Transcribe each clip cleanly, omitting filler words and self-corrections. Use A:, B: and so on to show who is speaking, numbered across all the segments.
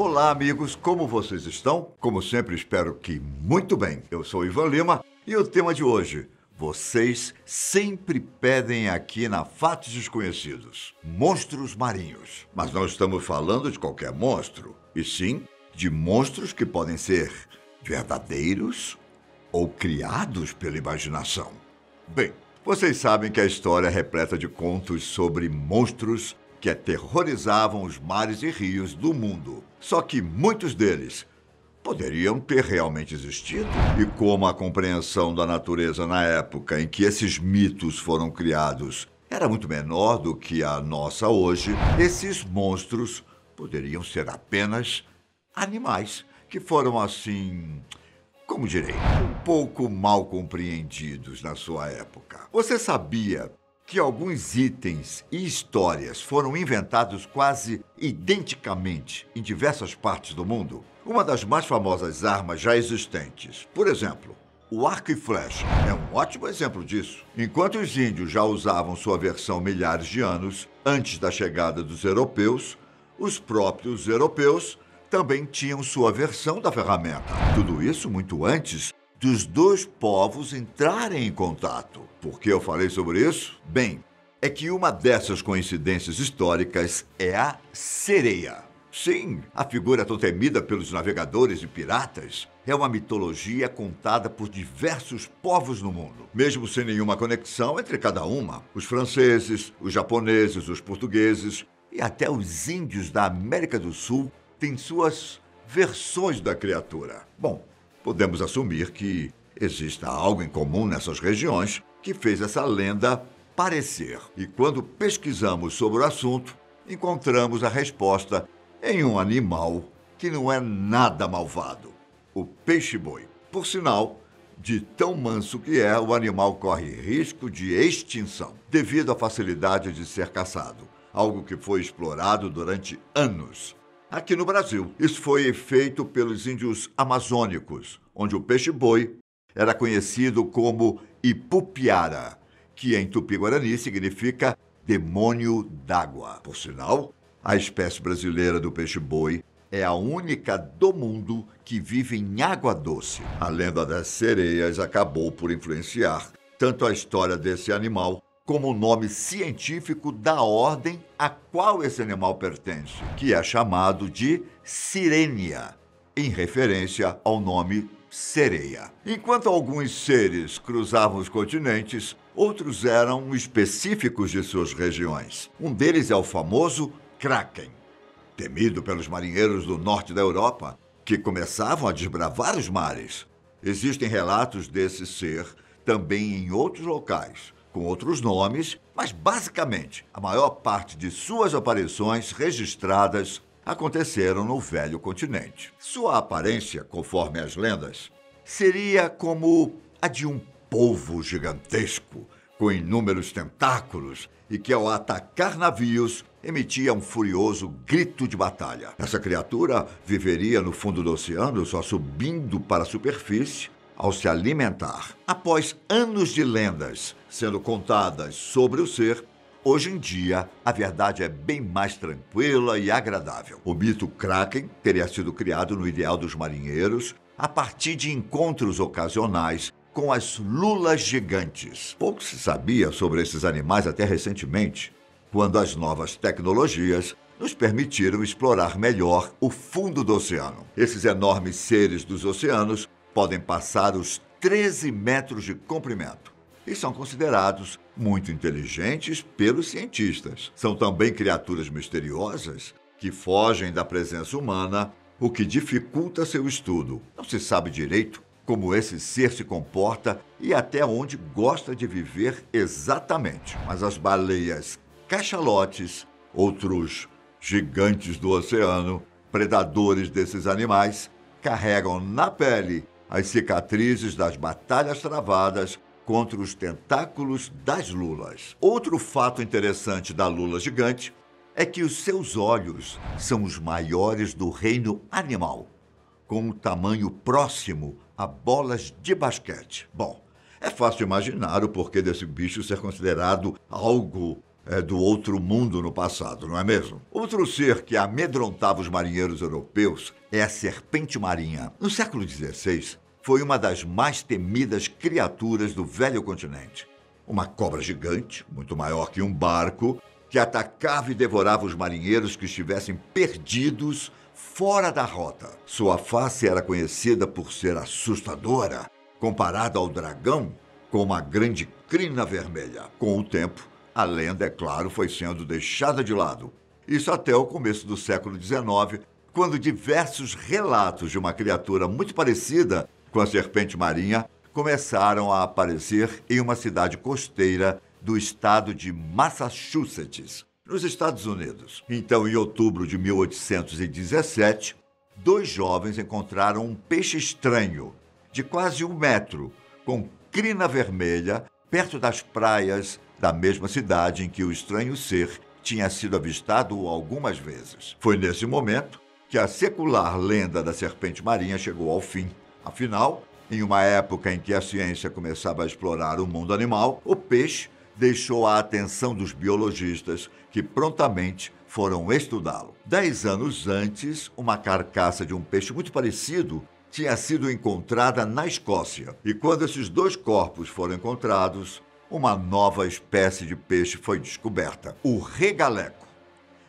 A: Olá, amigos, como vocês estão? Como sempre, espero que muito bem. Eu sou Ivan Lima e o tema de hoje: vocês sempre pedem aqui na Fatos Desconhecidos: monstros marinhos. Mas não estamos falando de qualquer monstro, e sim de monstros que podem ser verdadeiros ou criados pela imaginação. Bem, vocês sabem que a história é repleta de contos sobre monstros que aterrorizavam os mares e rios do mundo. Só que muitos deles poderiam ter realmente existido. E como a compreensão da natureza na época em que esses mitos foram criados era muito menor do que a nossa hoje, esses monstros poderiam ser apenas animais que foram assim, como direi, um pouco mal compreendidos na sua época. Você sabia que alguns itens e histórias foram inventados quase identicamente em diversas partes do mundo? Uma das mais famosas armas já existentes, por exemplo, o arco e flecha, é um ótimo exemplo disso. Enquanto os índios já usavam sua versão milhares de anos antes da chegada dos europeus, os próprios europeus também tinham sua versão da ferramenta. Tudo isso muito antes dos dois povos entrarem em contato. Por que eu falei sobre isso? Bem, é que uma dessas coincidências históricas é a sereia. Sim, a figura tão temida pelos navegadores e piratas é uma mitologia contada por diversos povos no mundo, mesmo sem nenhuma conexão entre cada uma. Os franceses, os japoneses, os portugueses e até os índios da América do Sul têm suas versões da criatura. Bom, podemos assumir que exista algo em comum nessas regiões que fez essa lenda parecer. E quando pesquisamos sobre o assunto, encontramos a resposta em um animal que não é nada malvado: o peixe-boi. Por sinal, de tão manso que é, o animal corre risco de extinção devido à facilidade de ser caçado, algo que foi explorado durante anos. Aqui no Brasil, isso foi feito pelos índios amazônicos, onde o peixe-boi era conhecido como Ipupiara, que em Tupi-Guarani significa demônio d'água. Por sinal, a espécie brasileira do peixe-boi é a única do mundo que vive em água doce. A lenda das sereias acabou por influenciar tanto a história desse animal como o nome científico da ordem a qual esse animal pertence, que é chamado de Sirenia, em referência ao nome sereia. Enquanto alguns seres cruzavam os continentes, outros eram específicos de suas regiões. Um deles é o famoso Kraken, temido pelos marinheiros do norte da Europa, que começavam a desbravar os mares. Existem relatos desse ser também em outros locais, com outros nomes, mas basicamente a maior parte de suas aparições registradas aconteceram no velho continente. Sua aparência, conforme as lendas, seria como a de um polvo gigantesco, com inúmeros tentáculos e que, ao atacar navios, emitia um furioso grito de batalha. Essa criatura viveria no fundo do oceano, só subindo para a superfície ao se alimentar. Após anos de lendas sendo contadas sobre o ser, hoje em dia a verdade é bem mais tranquila e agradável. O mito Kraken teria sido criado no ideal dos marinheiros a partir de encontros ocasionais com as lulas gigantes. Pouco se sabia sobre esses animais até recentemente, quando as novas tecnologias nos permitiram explorar melhor o fundo do oceano. Esses enormes seres dos oceanos podem passar os 13 metros de comprimento e são considerados muito inteligentes pelos cientistas. São também criaturas misteriosas que fogem da presença humana, o que dificulta seu estudo. Não se sabe direito como esse ser se comporta e até onde gosta de viver exatamente. Mas as baleias cachalotes, outros gigantes do oceano, predadores desses animais, carregam na pele as cicatrizes das batalhas travadas contra os tentáculos das lulas. Outro fato interessante da lula gigante é que os seus olhos são os maiores do reino animal, com um tamanho próximo a bolas de basquete. Bom, é fácil imaginar o porquê desse bicho ser considerado algo do outro mundo no passado, não é mesmo? Outro ser que amedrontava os marinheiros europeus é a serpente marinha. No século XVI, foi uma das mais temidas criaturas do velho continente. Uma cobra gigante, muito maior que um barco, que atacava e devorava os marinheiros que estivessem perdidos fora da rota. Sua face era conhecida por ser assustadora, comparada ao dragão com uma grande crina vermelha. Com o tempo, a lenda, é claro, foi sendo deixada de lado. Isso até o começo do século XIX, quando diversos relatos de uma criatura muito parecida com a serpente marinha começaram a aparecer em uma cidade costeira do estado de Massachusetts, nos Estados Unidos. Então, em outubro de 1817, 2 jovens encontraram um peixe estranho, de quase 1 metro, com crina vermelha, perto das praias da mesma cidade em que o estranho ser tinha sido avistado algumas vezes. Foi nesse momento que a secular lenda da serpente marinha chegou ao fim. Afinal, em uma época em que a ciência começava a explorar o mundo animal, o peixe deixou a atenção dos biologistas, que prontamente foram estudá-lo. 10 anos antes, uma carcaça de um peixe muito parecido tinha sido encontrada na Escócia. E quando esses 2 corpos foram encontrados, uma nova espécie de peixe foi descoberta, o regaleco.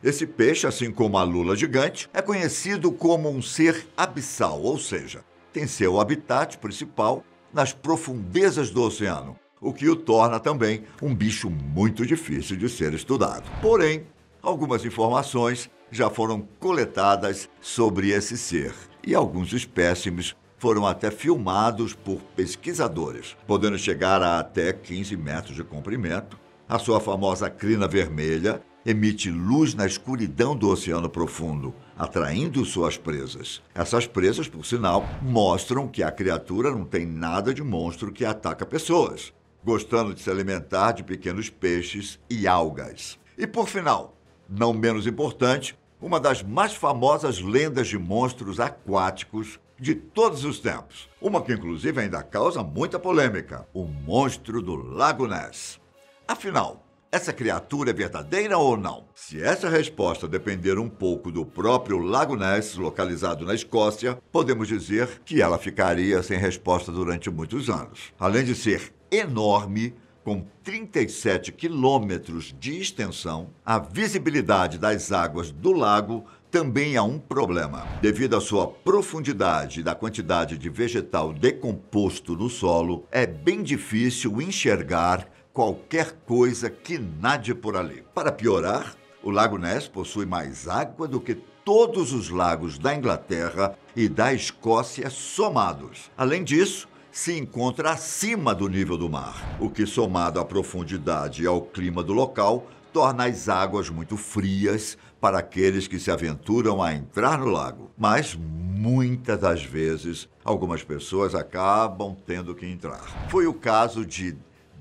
A: Esse peixe, assim como a lula gigante, é conhecido como um ser abissal, ou seja, tem seu habitat principal nas profundezas do oceano, o que o torna também um bicho muito difícil de ser estudado. Porém, algumas informações já foram coletadas sobre esse ser e alguns espécimes foram até filmados por pesquisadores, podendo chegar a até 15 metros de comprimento. A sua famosa crina vermelha emite luz na escuridão do oceano profundo, atraindo suas presas. Essas presas, por sinal, mostram que a criatura não tem nada de monstro que ataca pessoas, gostando de se alimentar de pequenos peixes e algas. E por final, não menos importante, uma das mais famosas lendas de monstros aquáticos de todos os tempos. Uma que inclusive ainda causa muita polêmica, o monstro do Lago Ness. Afinal, essa criatura é verdadeira ou não? Se essa resposta depender um pouco do próprio Lago Ness, localizado na Escócia, podemos dizer que ela ficaria sem resposta durante muitos anos. Além de ser enorme, com 37 quilômetros de extensão, a visibilidade das águas do lago também é um problema. Devido à sua profundidade e da quantidade de vegetal decomposto no solo, é bem difícil enxergar qualquer coisa que nade por ali. Para piorar, o Lago Ness possui mais água do que todos os lagos da Inglaterra e da Escócia somados. Além disso, se encontra acima do nível do mar, o que, somado à profundidade e ao clima do local, torna as águas muito frias para aqueles que se aventuram a entrar no lago. Mas, muitas das vezes, algumas pessoas acabam tendo que entrar. Foi o caso de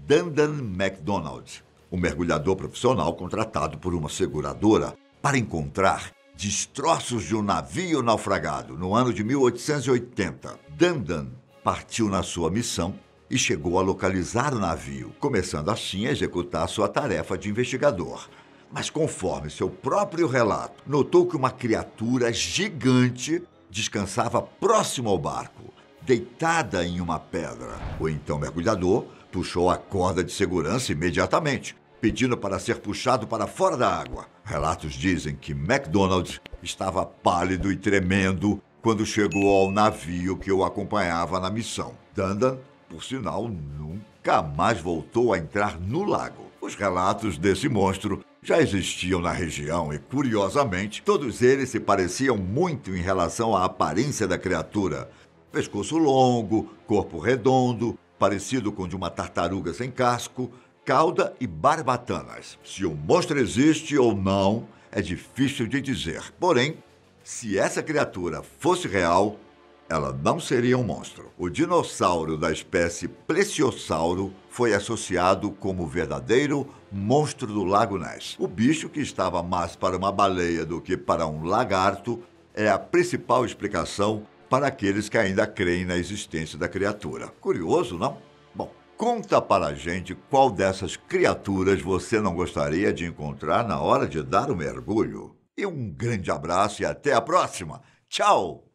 A: Dandan MacDonald, um mergulhador profissional contratado por uma seguradora para encontrar destroços de um navio naufragado no ano de 1880. Dandan partiu na sua missão e chegou a localizar o navio, começando assim a executar sua tarefa de investigador. Mas conforme seu próprio relato, notou que uma criatura gigante descansava próximo ao barco, deitada em uma pedra. O então mergulhador puxou a corda de segurança imediatamente, pedindo para ser puxado para fora da água. Relatos dizem que MacDonald estava pálido e tremendo quando chegou ao navio que o acompanhava na missão. Dandan, por sinal, nunca mais voltou a entrar no lago. Os relatos desse monstro já existiam na região e, curiosamente, todos eles se pareciam muito em relação à aparência da criatura. Pescoço longo, corpo redondo, parecido com o de uma tartaruga sem casco, cauda e barbatanas. Se o monstro existe ou não, é difícil de dizer. Porém, se essa criatura fosse real, ela não seria um monstro. O dinossauro da espécie Plesiosauro foi associado como o verdadeiro monstro do Lago Ness. O bicho, que estava mais para uma baleia do que para um lagarto, é a principal explicação para aqueles que ainda creem na existência da criatura. Curioso, não? Bom, Conta para a gente qual dessas criaturas você não gostaria de encontrar na hora de dar o mergulho. E um grande abraço e até a próxima. Tchau!